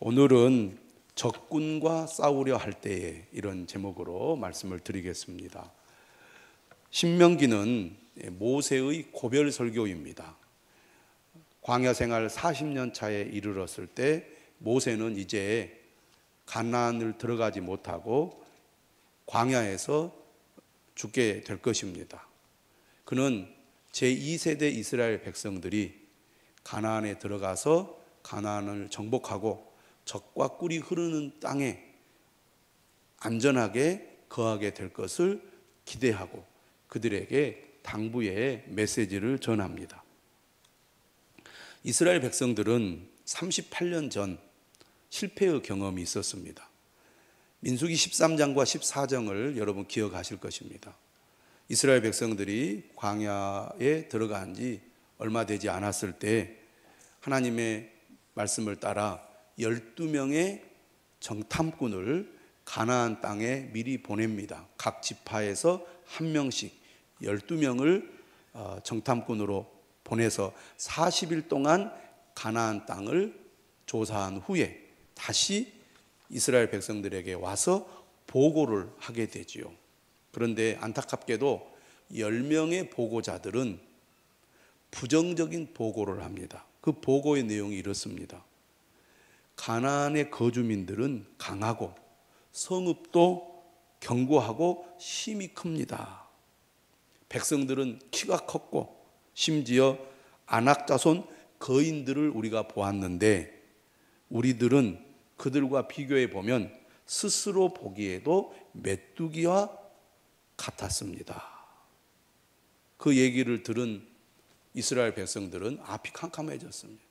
오늘은 적군과 싸우려 할 때에 이런 제목으로 말씀을 드리겠습니다. 신명기는 모세의 고별 설교입니다. 광야 생활 40년 차에 이르렀을 때 모세는 이제 가나안을 들어가지 못하고 광야에서 죽게 될 것입니다. 그는 제2세대 이스라엘 백성들이 가나안에 들어가서 가나안을 정복하고 적과 꿀이 흐르는 땅에 안전하게 거하게 될 것을 기대하고 그들에게 당부의 메시지를 전합니다. 이스라엘 백성들은 38년 전 실패의 경험이 있었습니다. 민수기 13장과 14장을 여러분 기억하실 것입니다. 이스라엘 백성들이 광야에 들어간 지 얼마 되지 않았을 때 하나님의 말씀을 따라 12명의 정탐꾼을 가나안 땅에 미리 보냅니다. 각 지파에서 한 명씩 12명을 정탐꾼으로 보내서 40일 동안 가나안 땅을 조사한 후에 다시 이스라엘 백성들에게 와서 보고를 하게 되지요. 그런데 안타깝게도 10명의 보고자들은 부정적인 보고를 합니다. 그 보고의 내용이 이렇습니다. 가나안의 거주민들은 강하고 성읍도 견고하고 힘이 큽니다. 백성들은 키가 컸고 심지어 아낙 자손 거인들을 우리가 보았는데 우리들은 그들과 비교해 보면 스스로 보기에도 메뚜기와 같았습니다. 그 얘기를 들은 이스라엘 백성들은 앞이 캄캄해졌습니다.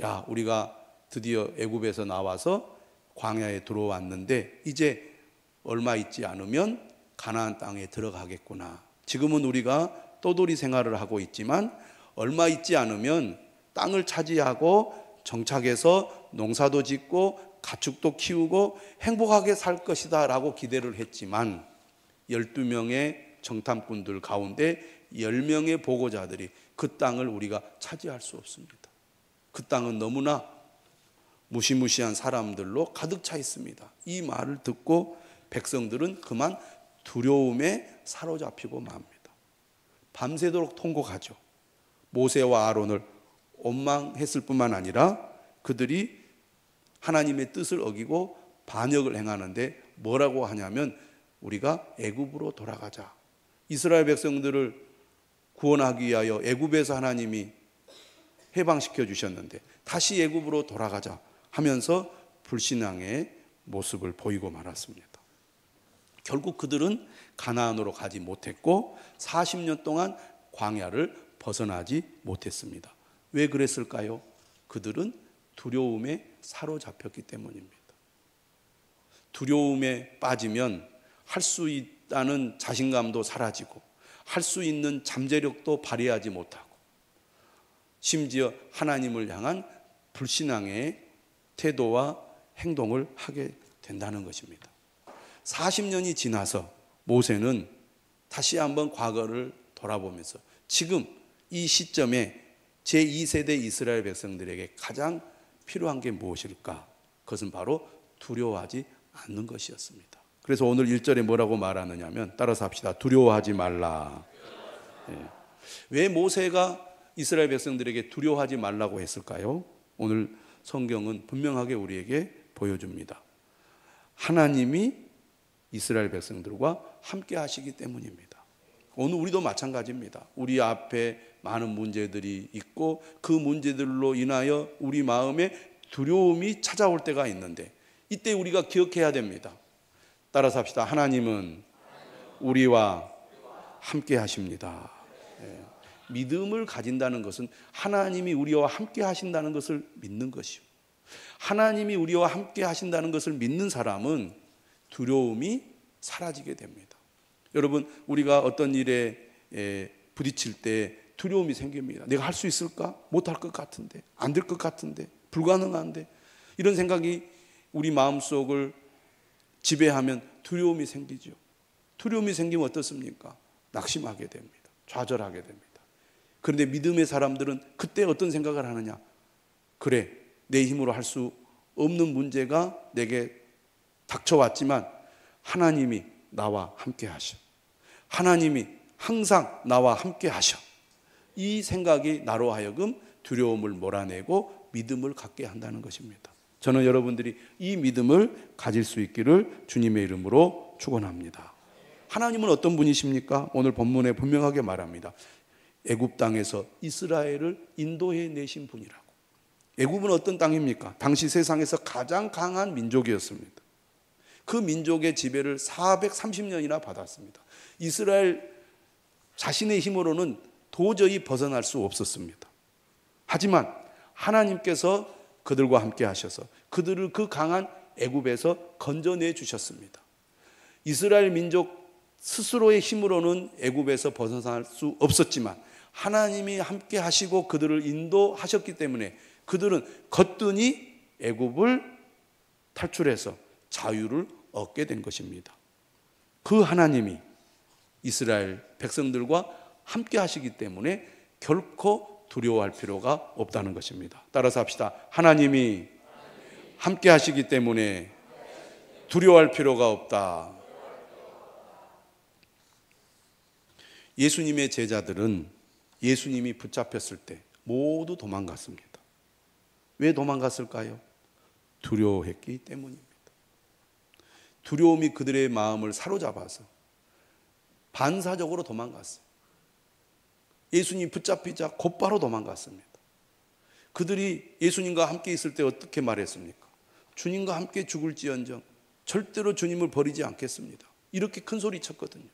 야, 우리가 드디어 애굽에서 나와서 광야에 들어왔는데 이제 얼마 있지 않으면 가나안 땅에 들어가겠구나. 지금은 우리가 떠돌이 생활을 하고 있지만 얼마 있지 않으면 땅을 차지하고 정착해서 농사도 짓고 가축도 키우고 행복하게 살 것이다 라고 기대를 했지만 12명의 정탐꾼들 가운데 10명의 보고자들이 그 땅을 우리가 차지할 수 없습니다. 그 땅은 너무나 무시무시한 사람들로 가득 차 있습니다. 이 말을 듣고 백성들은 그만 두려움에 사로잡히고 맙니다. 밤새도록 통곡하죠. 모세와 아론을 원망했을 뿐만 아니라 그들이 하나님의 뜻을 어기고 반역을 행하는데 뭐라고 하냐면 우리가 애굽으로 돌아가자. 이스라엘 백성들을 구원하기 위하여 애굽에서 하나님이 해방시켜 주셨는데 다시 애굽으로 돌아가자 하면서 불신앙의 모습을 보이고 말았습니다. 결국 그들은 가나안으로 가지 못했고 40년 동안 광야를 벗어나지 못했습니다. 왜 그랬을까요? 그들은 두려움에 사로잡혔기 때문입니다. 두려움에 빠지면 할 수 있다는 자신감도 사라지고 할 수 있는 잠재력도 발휘하지 못하고 심지어 하나님을 향한 불신앙의 태도와 행동을 하게 된다는 것입니다. 40년이 지나서 모세는 다시 한번 과거를 돌아보면서 지금 이 시점에 제2세대 이스라엘 백성들에게 가장 필요한 게 무엇일까? 그것은 바로 두려워하지 않는 것이었습니다. 그래서 오늘 1절에 뭐라고 말하느냐 하면 따라서 합시다. 두려워하지 말라. 왜 모세가 이스라엘 백성들에게 두려워하지 말라고 했을까요? 오늘 성경은 분명하게 우리에게 보여줍니다. 하나님이 이스라엘 백성들과 함께 하시기 때문입니다. 오늘 우리도 마찬가지입니다. 우리 앞에 많은 문제들이 있고 그 문제들로 인하여 우리 마음에 두려움이 찾아올 때가 있는데 이때 우리가 기억해야 됩니다. 따라서 합시다. 하나님은 우리와 함께 하십니다. 믿음을 가진다는 것은 하나님이 우리와 함께 하신다는 것을 믿는 것이요. 하나님이 우리와 함께 하신다는 것을 믿는 사람은 두려움이 사라지게 됩니다. 여러분, 우리가 어떤 일에 부딪힐 때 두려움이 생깁니다. 내가 할 수 있을까? 못할 것 같은데, 안 될 것 같은데, 불가능한데 이런 생각이 우리 마음속을 지배하면 두려움이 생기죠. 두려움이 생기면 어떻습니까? 낙심하게 됩니다. 좌절하게 됩니다. 그런데 믿음의 사람들은 그때 어떤 생각을 하느냐? 그래, 내 힘으로 할 수 없는 문제가 내게 닥쳐왔지만 하나님이 나와 함께 하셔. 하나님이 항상 나와 함께 하셔. 이 생각이 나로 하여금 두려움을 몰아내고 믿음을 갖게 한다는 것입니다. 저는 여러분들이 이 믿음을 가질 수 있기를 주님의 이름으로 축원합니다. 하나님은 어떤 분이십니까? 오늘 본문에 분명하게 말합니다. 애굽 땅에서 이스라엘을 인도해 내신 분이라고. 애굽은 어떤 땅입니까? 당시 세상에서 가장 강한 민족이었습니다. 그 민족의 지배를 430년이나 받았습니다. 이스라엘 자신의 힘으로는 도저히 벗어날 수 없었습니다. 하지만 하나님께서 그들과 함께 하셔서 그들을 그 강한 애굽에서 건져내 주셨습니다. 이스라엘 민족 스스로의 힘으로는 애굽에서 벗어날 수 없었지만 하나님이 함께 하시고 그들을 인도하셨기 때문에 그들은 거뜬히 애굽을 탈출해서 자유를 얻게 된 것입니다. 그 하나님이 이스라엘 백성들과 함께 하시기 때문에 결코 두려워할 필요가 없다는 것입니다. 따라서 합시다. 하나님이 함께 하시기 때문에 두려워할 필요가 없다. 예수님의 제자들은 예수님이 붙잡혔을 때 모두 도망갔습니다. 왜 도망갔을까요? 두려워했기 때문입니다. 두려움이 그들의 마음을 사로잡아서 반사적으로 도망갔어요. 예수님 붙잡히자 곧바로 도망갔습니다. 그들이 예수님과 함께 있을 때 어떻게 말했습니까? 주님과 함께 죽을지언정 절대로 주님을 버리지 않겠습니다. 이렇게 큰 소리 쳤거든요.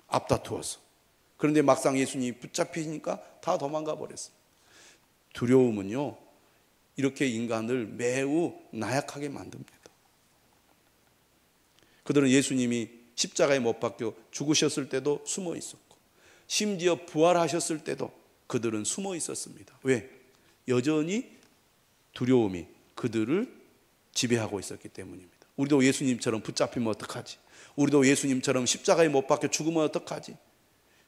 앞다투어서. 그런데 막상 예수님이 붙잡히니까 다 도망가 버렸어요. 두려움은요, 이렇게 인간을 매우 나약하게 만듭니다. 그들은 예수님이 십자가에 못 박혀 죽으셨을 때도 숨어 있었고, 심지어 부활하셨을 때도 그들은 숨어 있었습니다. 왜? 여전히 두려움이 그들을 지배하고 있었기 때문입니다. 우리도 예수님처럼 붙잡히면 어떡하지? 우리도 예수님처럼 십자가에 못 박혀 죽으면 어떡하지?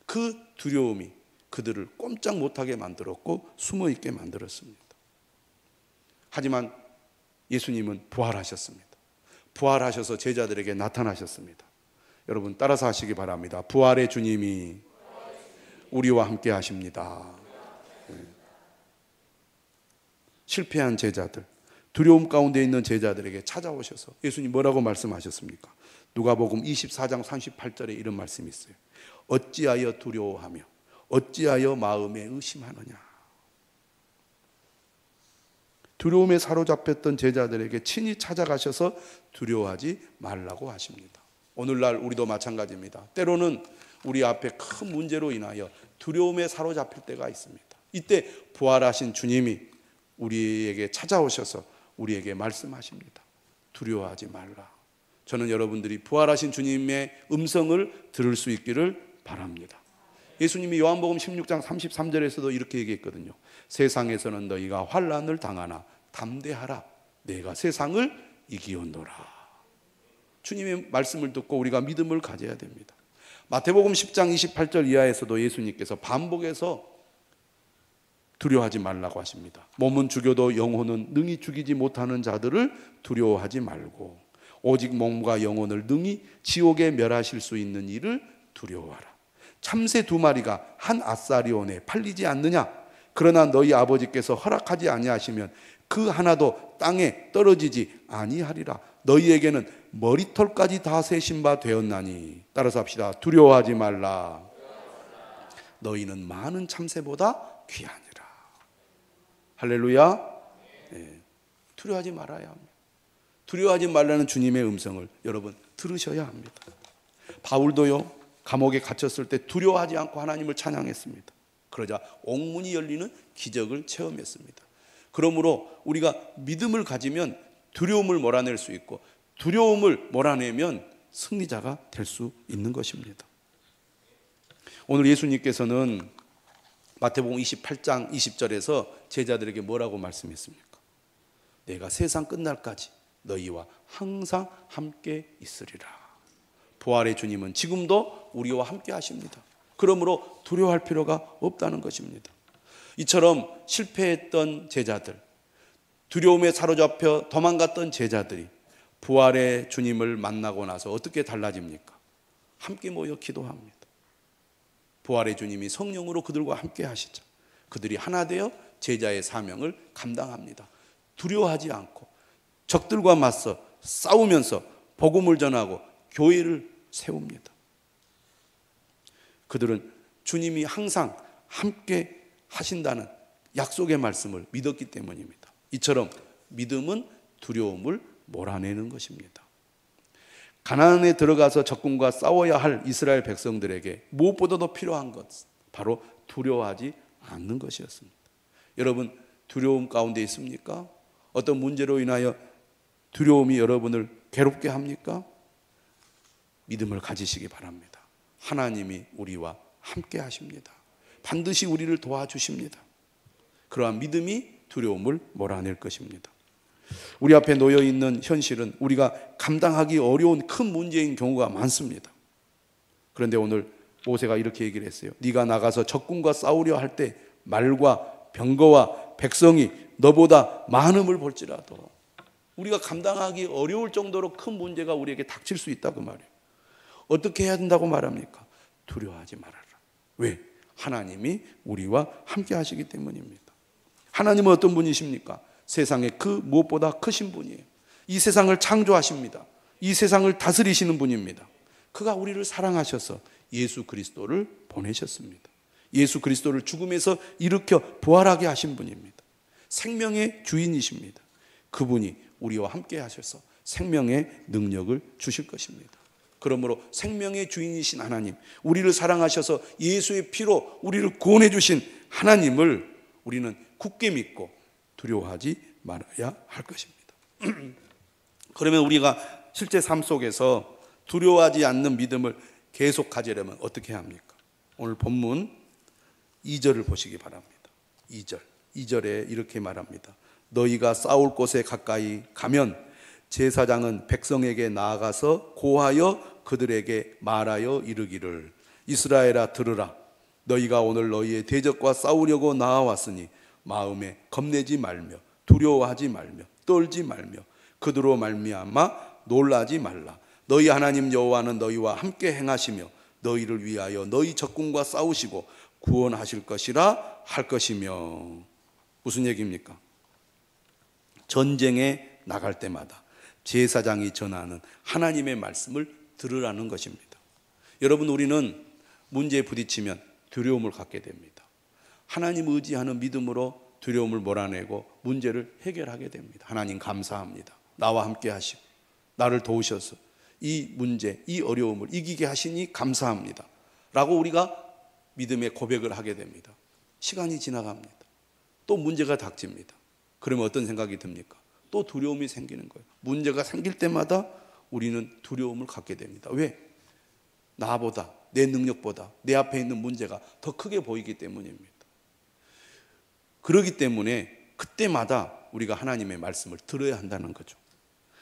그 두려움이 그들을 꼼짝 못하게 만들었고 숨어 있게 만들었습니다. 하지만 예수님은 부활하셨습니다. 부활하셔서 제자들에게 나타나셨습니다. 여러분 따라서 하시기 바랍니다. 부활의 주님이 우리와 함께 하십니다. 실패한 제자들, 두려움 가운데 있는 제자들에게 찾아오셔서 예수님 뭐라고 말씀하셨습니까? 누가복음 24장 38절에 이런 말씀이 있어요. 어찌하여 두려워하며 어찌하여 마음에 의심하느냐. 두려움에 사로잡혔던 제자들에게 친히 찾아가셔서 두려워하지 말라고 하십니다. 오늘날 우리도 마찬가지입니다. 때로는 우리 앞에 큰 문제로 인하여 두려움에 사로잡힐 때가 있습니다. 이때 부활하신 주님이 우리에게 찾아오셔서 우리에게 말씀하십니다. 두려워하지 말라. 저는 여러분들이 부활하신 주님의 음성을 들을 수 있기를 바랍니다. 예수님이 요한복음 16장 33절에서도 이렇게 얘기했거든요. 세상에서는 너희가 환난을 당하나 담대하라. 내가 세상을 이기었노라. 주님의 말씀을 듣고 우리가 믿음을 가져야 됩니다. 마태복음 10장 28절 이하에서도 예수님께서 반복해서 두려워하지 말라고 하십니다. 몸은 죽여도 영혼은 능히 죽이지 못하는 자들을 두려워하지 말고 오직 몸과 영혼을 능히 지옥에 멸하실 수 있는 이를 두려워하라. 참새 2마리가 한 아사리온에 팔리지 않느냐? 그러나 너희 아버지께서 허락하지 아니하시면 그 하나도 땅에 떨어지지 아니하리라. 너희에게는 머리털까지 다 세신 바 되었나니. 따라서 합시다. 두려워하지 말라. 너희는 많은 참새보다 귀하니라. 할렐루야. 네. 두려워하지 말아야 합니다. 두려워하지 말라는 주님의 음성을 여러분 들으셔야 합니다. 바울도요, 감옥에 갇혔을 때 두려워하지 않고 하나님을 찬양했습니다. 그러자 옥문이 열리는 기적을 체험했습니다. 그러므로 우리가 믿음을 가지면 두려움을 몰아낼 수 있고 두려움을 몰아내면 승리자가 될 수 있는 것입니다. 오늘 예수님께서는 마태복음 28장 20절에서 제자들에게 뭐라고 말씀했습니까? 내가 세상 끝날까지 너희와 항상 함께 있으리라. 부활의 주님은 지금도 우리와 함께 하십니다. 그러므로 두려워할 필요가 없다는 것입니다. 이처럼 실패했던 제자들, 두려움에 사로잡혀 도망갔던 제자들이 부활의 주님을 만나고 나서 어떻게 달라집니까? 함께 모여 기도합니다. 부활의 주님이 성령으로 그들과 함께 하시죠. 그들이 하나 되어 제자의 사명을 감당합니다. 두려워하지 않고 적들과 맞서 싸우면서 복음을 전하고 교회를 세웁니다. 그들은 주님이 항상 함께 하신다는 약속의 말씀을 믿었기 때문입니다. 이처럼 믿음은 두려움을 몰아내는 것입니다. 가나안에 들어가서 적군과 싸워야 할 이스라엘 백성들에게 무엇보다도 필요한 것, 바로 두려워하지 않는 것이었습니다. 여러분, 두려움 가운데 있습니까? 어떤 문제로 인하여 두려움이 여러분을 괴롭게 합니까? 믿음을 가지시기 바랍니다. 하나님이 우리와 함께 하십니다. 반드시 우리를 도와주십니다. 그러한 믿음이 두려움을 몰아낼 것입니다. 우리 앞에 놓여 있는 현실은 우리가 감당하기 어려운 큰 문제인 경우가 많습니다. 그런데 오늘 모세가 이렇게 얘기를 했어요. 네가 나가서 적군과 싸우려 할 때 말과 병거와 백성이 너보다 많음을 볼지라도, 우리가 감당하기 어려울 정도로 큰 문제가 우리에게 닥칠 수 있다 그 말이에요. 어떻게 해야 된다고 말합니까? 두려워하지 말아라. 왜? 하나님이 우리와 함께 하시기 때문입니다. 하나님은 어떤 분이십니까? 세상에 그 무엇보다 크신 분이에요. 이 세상을 창조하십니다. 이 세상을 다스리시는 분입니다. 그가 우리를 사랑하셔서 예수 그리스도를 보내셨습니다. 예수 그리스도를 죽음에서 일으켜 부활하게 하신 분입니다. 생명의 주인이십니다. 그분이 우리와 함께 하셔서 생명의 능력을 주실 것입니다. 그러므로 생명의 주인이신 하나님, 우리를 사랑하셔서 예수의 피로 우리를 구원해 주신 하나님을 우리는 굳게 믿고 두려워하지 말아야 할 것입니다. 그러면 우리가 실제 삶 속에서 두려워하지 않는 믿음을 계속 가지려면 어떻게 합니까? 오늘 본문 2절을 보시기 바랍니다. 2절에 이렇게 말합니다. 너희가 싸울 곳에 가까이 가면 제사장은 백성에게 나아가서 고하여 그들에게 말하여 이르기를 이스라엘아 들으라. 너희가 오늘 너희의 대적과 싸우려고 나아왔으니 마음에 겁내지 말며 두려워하지 말며 떨지 말며 그들로 말미암아 놀라지 말라. 너희 하나님 여호와는 너희와 함께 행하시며 너희를 위하여 너희 적군과 싸우시고 구원하실 것이라 할 것이며. 무슨 얘기입니까? 전쟁에 나갈 때마다 제사장이 전하는 하나님의 말씀을 들으라는 것입니다. 여러분, 우리는 문제에 부딪히면 두려움을 갖게 됩니다. 하나님 의지하는 믿음으로 두려움을 몰아내고 문제를 해결하게 됩니다. 하나님 감사합니다. 나와 함께 하시고 나를 도우셔서 이 문제, 이 어려움을 이기게 하시니 감사합니다 라고 우리가 믿음의 고백을 하게 됩니다. 시간이 지나갑니다. 또 문제가 닥칩니다. 그러면 어떤 생각이 듭니까? 또 두려움이 생기는 거예요. 문제가 생길 때마다 우리는 두려움을 갖게 됩니다. 왜? 나보다, 내 능력보다 내 앞에 있는 문제가 더 크게 보이기 때문입니다. 그렇기 때문에 그때마다 우리가 하나님의 말씀을 들어야 한다는 거죠.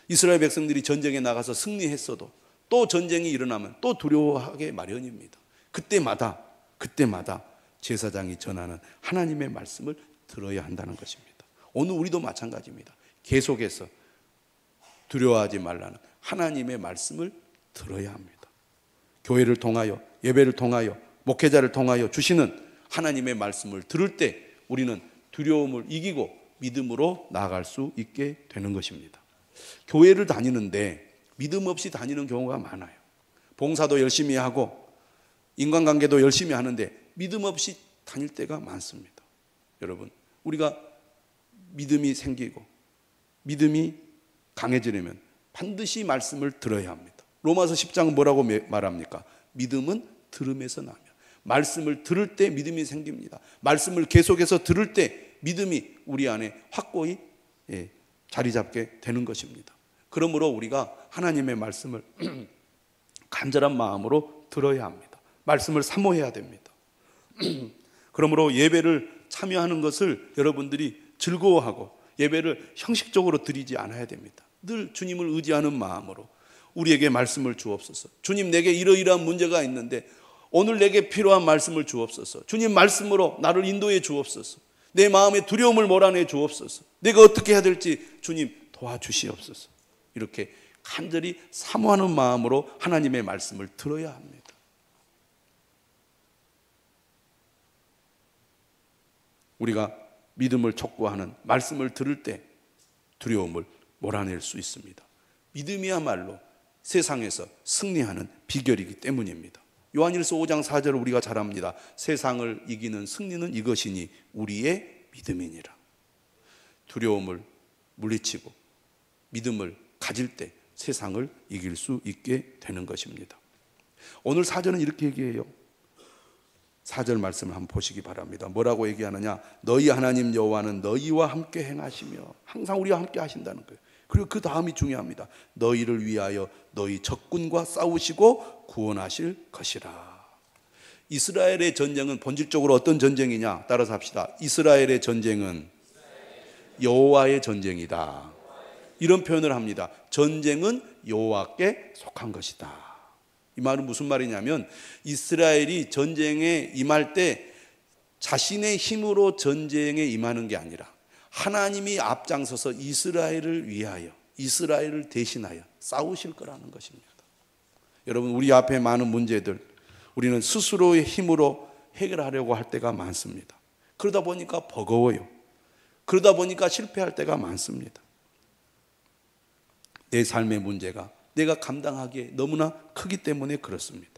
이스라엘 백성들이 전쟁에 나가서 승리했어도 또 전쟁이 일어나면 또 두려워하게 마련입니다. 그때마다 제사장이 전하는 하나님의 말씀을 들어야 한다는 것입니다. 오늘 우리도 마찬가지입니다. 계속해서 두려워하지 말라는 하나님의 말씀을 들어야 합니다. 교회를 통하여, 예배를 통하여, 목회자를 통하여 주시는 하나님의 말씀을 들을 때 우리는 두려움을 이기고 믿음으로 나아갈 수 있게 되는 것입니다. 교회를 다니는데 믿음 없이 다니는 경우가 많아요. 봉사도 열심히 하고 인간관계도 열심히 하는데 믿음 없이 다닐 때가 많습니다. 여러분, 우리가 믿음이 생기고 믿음이 강해지려면 반드시 말씀을 들어야 합니다. 로마서 10장은 뭐라고 말합니까? 믿음은 들음에서 나며. 말씀을 들을 때 믿음이 생깁니다. 말씀을 계속해서 들을 때 믿음이 우리 안에 확고히 자리 잡게 되는 것입니다. 그러므로 우리가 하나님의 말씀을 간절한 마음으로 들어야 합니다. 말씀을 사모해야 됩니다. 그러므로 예배를 참여하는 것을 여러분들이 즐거워하고 예배를 형식적으로 드리지 않아야 됩니다. 늘 주님을 의지하는 마음으로 우리에게 말씀을 주옵소서. 주님, 내게 이러이러한 문제가 있는데 오늘 내게 필요한 말씀을 주옵소서. 주님 말씀으로 나를 인도해 주옵소서. 내 마음의 두려움을 몰아내 주옵소서. 내가 어떻게 해야 될지 주님 도와주시옵소서. 이렇게 간절히 사모하는 마음으로 하나님의 말씀을 들어야 합니다. 우리가 믿음을 촉구하는 말씀을 들을 때 두려움을 몰아낼 수 있습니다. 믿음이야말로 세상에서 승리하는 비결이기 때문입니다. 요한일서 5장 4절을 우리가 잘 압니다. 세상을 이기는 승리는 이것이니 우리의 믿음이니라. 두려움을 물리치고 믿음을 가질 때 세상을 이길 수 있게 되는 것입니다. 오늘 4절은 이렇게 얘기해요. 4절 말씀을 한번 보시기 바랍니다. 뭐라고 얘기하느냐? 너희 하나님 여호와는 너희와 함께 행하시며, 항상 우리와 함께 하신다는 거예요. 그리고 그 다음이 중요합니다. 너희를 위하여 너희 적군과 싸우시고 구원하실 것이라. 이스라엘의 전쟁은 본질적으로 어떤 전쟁이냐? 따라서 합시다. 이스라엘의 전쟁은 여호와의 전쟁이다. 이런 표현을 합니다. 전쟁은 여호와께 속한 것이다. 이 말은 무슨 말이냐면 이스라엘이 전쟁에 임할 때 자신의 힘으로 전쟁에 임하는 게 아니라 하나님이 앞장서서 이스라엘을 위하여, 이스라엘을 대신하여 싸우실 거라는 것입니다. 여러분, 우리 앞에 많은 문제들 우리는 스스로의 힘으로 해결하려고 할 때가 많습니다. 그러다 보니까 버거워요. 그러다 보니까 실패할 때가 많습니다. 내 삶의 문제가 내가 감당하기에 너무나 크기 때문에 그렇습니다.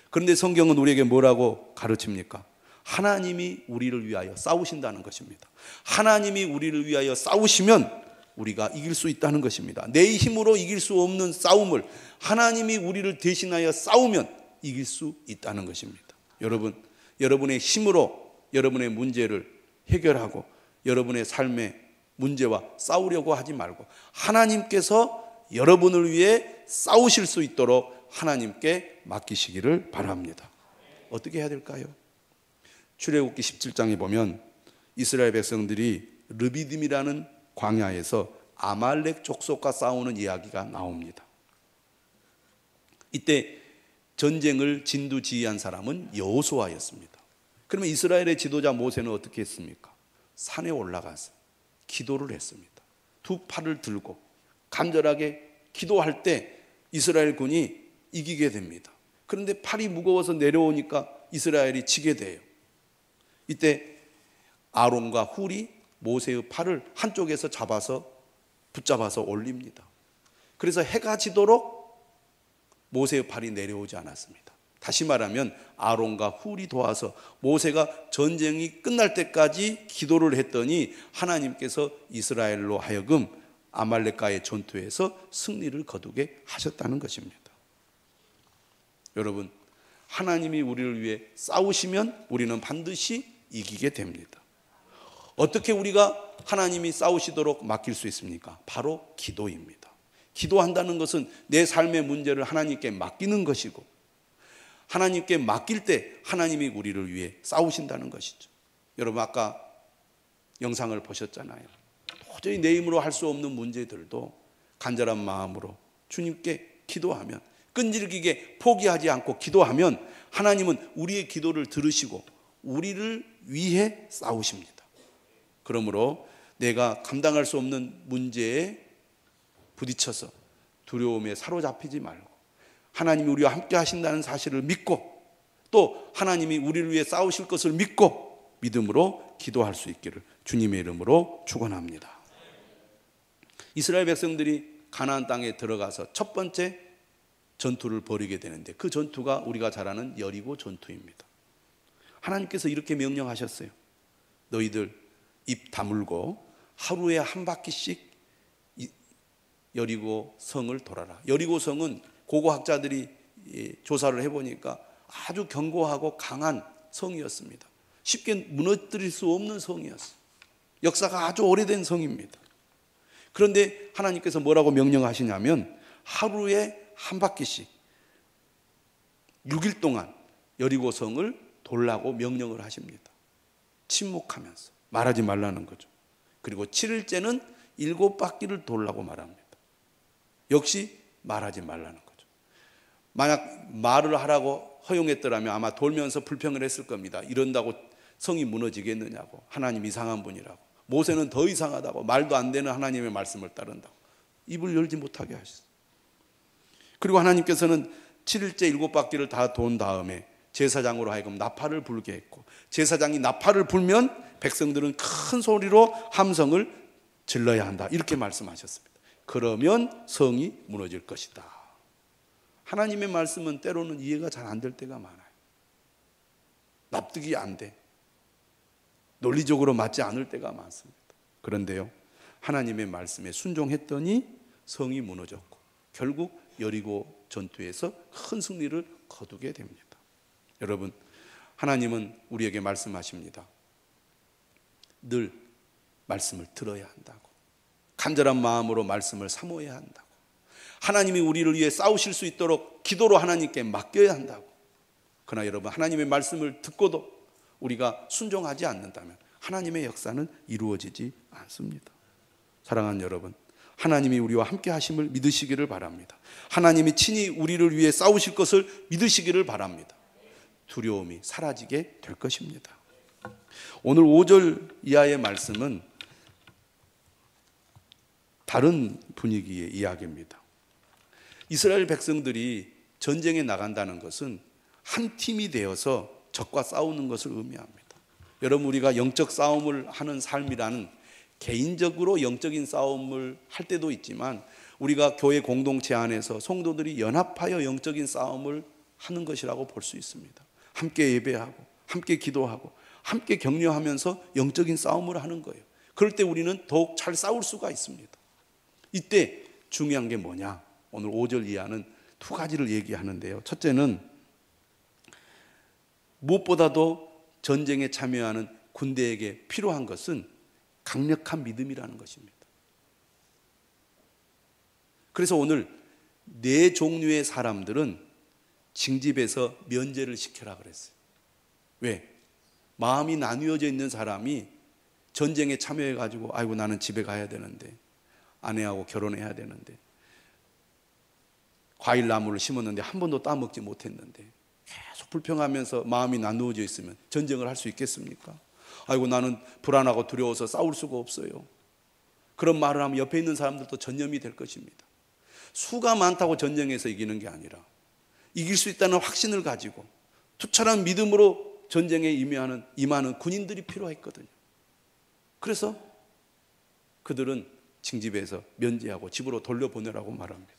그런데 성경은 우리에게 뭐라고 가르칩니까? 하나님이 우리를 위하여 싸우신다는 것입니다. 하나님이 우리를 위하여 싸우시면 우리가 이길 수 있다는 것입니다. 내 힘으로 이길 수 없는 싸움을 하나님이 우리를 대신하여 싸우면 이길 수 있다는 것입니다. 여러분, 여러분의 힘으로 여러분의 문제를 해결하고 여러분의 삶의 문제와 싸우려고 하지 말고 하나님께서 여러분을 위해 싸우실 수 있도록 하나님께 맡기시기를 바랍니다. 어떻게 해야 될까요? 출애굽기 17장에 보면 이스라엘 백성들이 르비딤이라는 광야에서 아말렉 족속과 싸우는 이야기가 나옵니다. 이때 전쟁을 진두지휘한 사람은 여호수아였습니다. 그러면 이스라엘의 지도자 모세는 어떻게 했습니까? 산에 올라가서 기도를 했습니다. 두 팔을 들고 간절하게 기도할 때 이스라엘 군이 이기게 됩니다. 그런데 팔이 무거워서 내려오니까 이스라엘이 지게 돼요. 이때 아론과 훌이 모세의 팔을 한쪽에서 붙잡아서 올립니다. 그래서 해가 지도록 모세의 팔이 내려오지 않았습니다. 다시 말하면 아론과 훌이 도와서 모세가 전쟁이 끝날 때까지 기도를 했더니 하나님께서 이스라엘로 하여금 아말렉과의 전투에서 승리를 거두게 하셨다는 것입니다. 여러분, 하나님이 우리를 위해 싸우시면 우리는 반드시 이기게 됩니다. 어떻게 우리가 하나님이 싸우시도록 맡길 수 있습니까? 바로 기도입니다. 기도한다는 것은 내 삶의 문제를 하나님께 맡기는 것이고 하나님께 맡길 때 하나님이 우리를 위해 싸우신다는 것이죠. 여러분, 아까 영상을 보셨잖아요. 도저히 내 힘으로 할 수 없는 문제들도 간절한 마음으로 주님께 기도하면, 끈질기게 포기하지 않고 기도하면 하나님은 우리의 기도를 들으시고 우리를 위해 싸우십니다. 그러므로 내가 감당할 수 없는 문제에 부딪혀서 두려움에 사로잡히지 말고 하나님이 우리와 함께 하신다는 사실을 믿고 또 하나님이 우리를 위해 싸우실 것을 믿고 믿음으로 기도할 수 있기를 주님의 이름으로 축원합니다. 이스라엘 백성들이 가나안 땅에 들어가서 첫 번째 전투를 벌이게 되는데 그 전투가 우리가 잘 아는 여리고 전투입니다. 하나님께서 이렇게 명령하셨어요. 너희들 입 다물고 하루에 한 바퀴씩 여리고 성을 돌아라. 여리고 성은 고고학자들이 조사를 해보니까 아주 견고하고 강한 성이었습니다. 쉽게 무너뜨릴 수 없는 성이었어요. 역사가 아주 오래된 성입니다. 그런데 하나님께서 뭐라고 명령하시냐면 하루에 한 바퀴씩 6일 동안 여리고성을 돌라고 명령을 하십니다. 침묵하면서 말하지 말라는 거죠. 그리고 7일째는 7바퀴를 돌라고 말합니다. 역시 말하지 말라는 거죠. 만약 말을 하라고 허용했더라면 아마 돌면서 불평을 했을 겁니다. 이런다고 성이 무너지겠느냐고. 하나님 이상한 분이라고. 모세는 더 이상하다고. 말도 안 되는 하나님의 말씀을 따른다고. 입을 열지 못하게 하셨어요. 그리고 하나님께서는 7일째 7바퀴를 다 돈 다음에 제사장으로 하여금 나팔을 불게 했고, 제사장이 나팔을 불면 백성들은 큰 소리로 함성을 질러야 한다, 이렇게 말씀하셨습니다. 그러면 성이 무너질 것이다. 하나님의 말씀은 때로는 이해가 잘 안 될 때가 많아요. 납득이 안 돼. 논리적으로 맞지 않을 때가 많습니다. 그런데요, 하나님의 말씀에 순종했더니 성이 무너졌고 결국 여리고 전투에서 큰 승리를 거두게 됩니다. 여러분, 하나님은 우리에게 말씀하십니다. 늘 말씀을 들어야 한다고. 간절한 마음으로 말씀을 사모해야 한다고. 하나님이 우리를 위해 싸우실 수 있도록 기도로 하나님께 맡겨야 한다고. 그러나 여러분, 하나님의 말씀을 듣고도 우리가 순종하지 않는다면 하나님의 역사는 이루어지지 않습니다. 사랑하는 여러분, 하나님이 우리와 함께 하심을 믿으시기를 바랍니다. 하나님이 친히 우리를 위해 싸우실 것을 믿으시기를 바랍니다. 두려움이 사라지게 될 것입니다. 오늘 5절 이하의 말씀은 다른 분위기의 이야기입니다. 이스라엘 백성들이 전쟁에 나간다는 것은 한 팀이 되어서 적과 싸우는 것을 의미합니다. 여러분, 우리가 영적 싸움을 하는 삶이라는 개인적으로 영적인 싸움을 할 때도 있지만, 우리가 교회 공동체 안에서 성도들이 연합하여 영적인 싸움을 하는 것이라고 볼 수 있습니다. 함께 예배하고 함께 기도하고 함께 격려하면서 영적인 싸움을 하는 거예요. 그럴 때 우리는 더욱 잘 싸울 수가 있습니다. 이때 중요한 게 뭐냐? 오늘 5절 이하는 두 가지를 얘기하는데요. 첫째는 무엇보다도 전쟁에 참여하는 군대에게 필요한 것은 강력한 믿음이라는 것입니다. 그래서 오늘 네 종류의 사람들은 징집에서 면제를 시켜라 그랬어요. 왜? 마음이 나뉘어져 있는 사람이 전쟁에 참여해가지고 아이고 나는 집에 가야 되는데, 아내하고 결혼해야 되는데, 과일나무를 심었는데 한 번도 따먹지 못했는데 계속 불평하면서 마음이 나누어져 있으면 전쟁을 할 수 있겠습니까? 아이고 나는 불안하고 두려워서 싸울 수가 없어요. 그런 말을 하면 옆에 있는 사람들도 전념이 될 것입니다. 수가 많다고 전쟁에서 이기는 게 아니라 이길 수 있다는 확신을 가지고 투철한 믿음으로 전쟁에 임하는 군인들이 필요했거든요. 그래서 그들은 징집에서 면제하고 집으로 돌려보내라고 말합니다.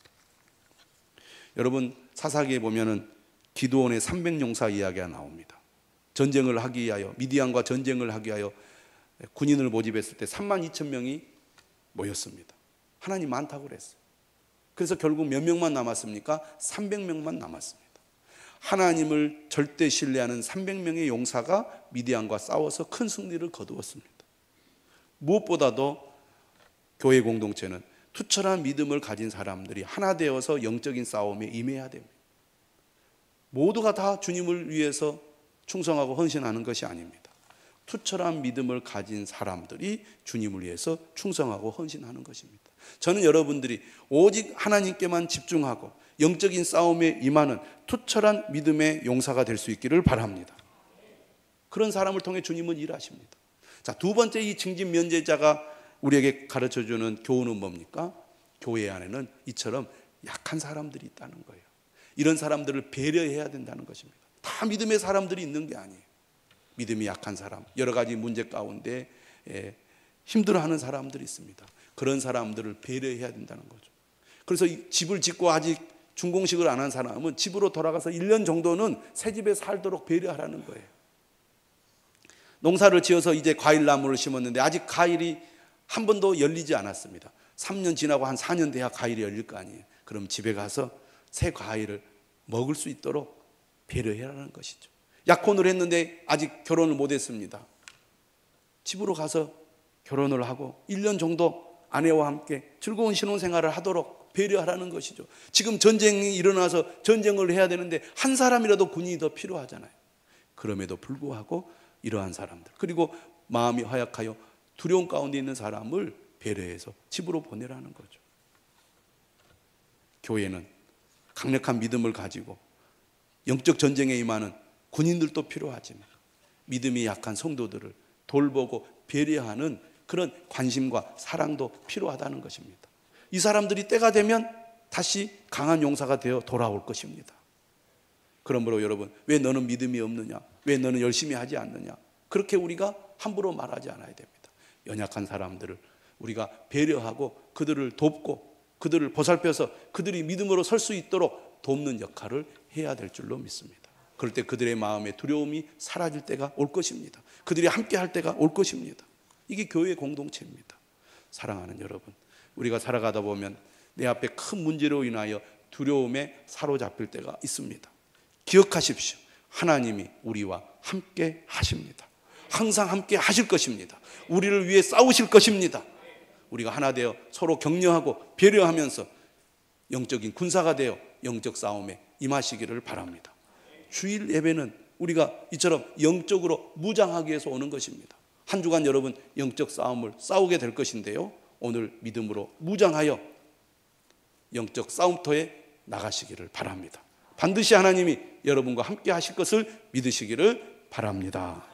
여러분, 사사기에 보면은 기드온의 300용사 이야기가 나옵니다. 전쟁을 하기 위하여, 미디안과 전쟁을 하기 위하여 군인을 모집했을 때 32,000명이 모였습니다. 하나님 많다고 그랬어요. 그래서 결국 몇 명만 남았습니까? 300명만 남았습니다. 하나님을 절대 신뢰하는 300명의 용사가 미디안과 싸워서 큰 승리를 거두었습니다. 무엇보다도 교회 공동체는 투철한 믿음을 가진 사람들이 하나 되어서 영적인 싸움에 임해야 됩니다. 모두가 다 주님을 위해서 충성하고 헌신하는 것이 아닙니다. 투철한 믿음을 가진 사람들이 주님을 위해서 충성하고 헌신하는 것입니다. 저는 여러분들이 오직 하나님께만 집중하고 영적인 싸움에 임하는 투철한 믿음의 용사가 될 수 있기를 바랍니다. 그런 사람을 통해 주님은 일하십니다. 자, 두 번째, 이 징집 면제자가 우리에게 가르쳐주는 교훈은 뭡니까? 교회 안에는 이처럼 약한 사람들이 있다는 거예요. 이런 사람들을 배려해야 된다는 것입니다. 다 믿음의 사람들이 있는 게 아니에요. 믿음이 약한 사람, 여러 가지 문제 가운데 힘들어하는 사람들이 있습니다. 그런 사람들을 배려해야 된다는 거죠. 그래서 집을 짓고 아직 준공식을 안 한 사람은 집으로 돌아가서 1년 정도는 새 집에 살도록 배려하라는 거예요. 농사를 지어서 이제 과일나무를 심었는데 아직 과일이 한 번도 열리지 않았습니다. 3년 지나고 한 4년 돼야 과일이 열릴 거 아니에요. 그럼 집에 가서 새 과일을 먹을 수 있도록 배려해라는 것이죠. 약혼을 했는데 아직 결혼을 못했습니다. 집으로 가서 결혼을 하고 1년 정도 아내와 함께 즐거운 신혼생활을 하도록 배려하라는 것이죠. 지금 전쟁이 일어나서 전쟁을 해야 되는데 한 사람이라도 군인이 더 필요하잖아요. 그럼에도 불구하고 이러한 사람들, 그리고 마음이 허약하여 두려움 가운데 있는 사람을 배려해서 집으로 보내라는 거죠. 교회는 강력한 믿음을 가지고 영적 전쟁에 임하는 군인들도 필요하지만 믿음이 약한 성도들을 돌보고 배려하는 그런 관심과 사랑도 필요하다는 것입니다. 이 사람들이 때가 되면 다시 강한 용사가 되어 돌아올 것입니다. 그러므로 여러분, 왜 너는 믿음이 없느냐? 왜 너는 열심히 하지 않느냐? 그렇게 우리가 함부로 말하지 않아야 됩니다. 연약한 사람들을 우리가 배려하고 그들을 돕고 그들을 보살펴서 그들이 믿음으로 설 수 있도록 돕는 역할을 해야 될 줄로 믿습니다. 그럴 때 그들의 마음의 두려움이 사라질 때가 올 것입니다. 그들이 함께 할 때가 올 것입니다. 이게 교회 공동체입니다. 사랑하는 여러분, 우리가 살아가다 보면 내 앞에 큰 문제로 인하여 두려움에 사로잡힐 때가 있습니다. 기억하십시오. 하나님이 우리와 함께 하십니다. 항상 함께 하실 것입니다. 우리를 위해 싸우실 것입니다. 우리가 하나 되어 서로 격려하고 배려하면서 영적인 군사가 되어 영적 싸움에 임하시기를 바랍니다. 주일 예배는 우리가 이처럼 영적으로 무장하기 위해서 오는 것입니다. 한 주간 여러분 영적 싸움을 싸우게 될 것인데요, 오늘 믿음으로 무장하여 영적 싸움터에 나가시기를 바랍니다. 반드시 하나님이 여러분과 함께 하실 것을 믿으시기를 바랍니다.